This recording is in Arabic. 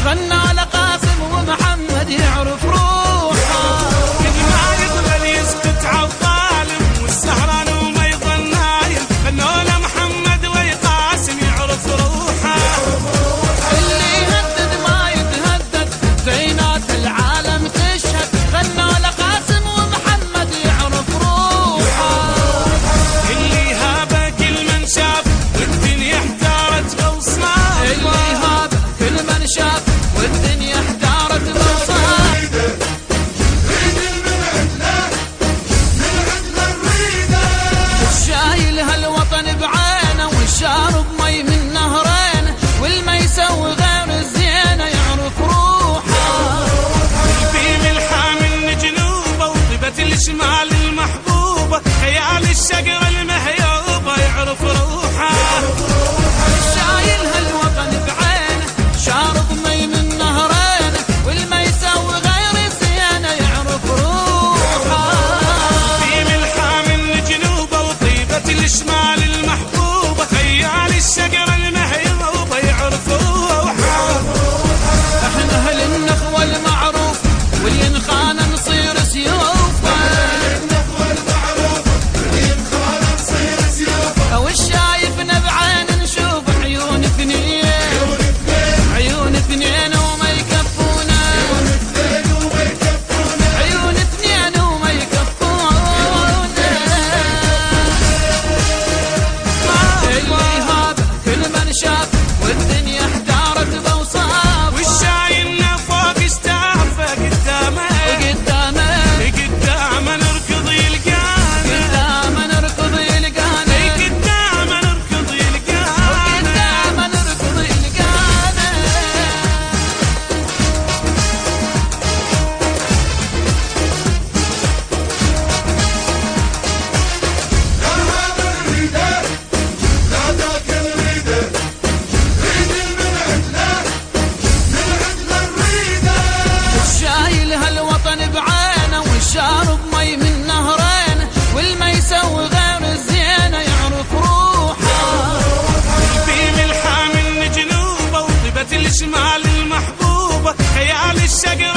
غنى لقاسم ومحمد يعرف روحه. كل ما يضل يسكت عالظالم والسهران وما يظل نايم، غنوا لمحمد وقاسم يعرف روحه. اللي يهدد ما يتهدد زينات العالم تشهد، غنى لقاسم ومحمد يعرف روحه. اللي هابه كل من شاف والدنيا احتارت بوصافه، اللي هابه كل من شاف والدنيا احتارت بوصافه. الشايل هالوطن بعينه والشارب مي من نهرينه، والما يسوي غير الزينه يعرف روحه. في ملحة من جنوبه وطيبة الشمال المحبوبة، خيال الشقرة المهيوبة يعرف روحه. الشايل هالوطن بعينه شارب مي من نهرينه، والما يسوي غير الزينه يعرف روحه. في ملحة من جنوبه وطيبة الشمال المحبوبة، خيال الشقرة المهيوبة يعرف روحه. احنا اهل النخوه المعروف واللي نخان نصير سيوفه. او الشايفنا بعين نشوف عيون اثنين، عيون اثنين وما يكفونا، عيون اثنين وما يكفونا. اللي هاب كل من شاف والدنيا احتارت بوصاف. والشايلنا فوق استعفى قدامه، قدامه نركض يلقانا، قدام نركض يلقانا، قدامه نركض يلقانا. قدام نركض يلقانا. الشايل هالوطن بعينه والشارب مي من نهرينه، والما يسوي غير الزينه يعرف روحه. في ملحة من جنوبه وطيبة الشمال المحبوبة، خيال الشقرة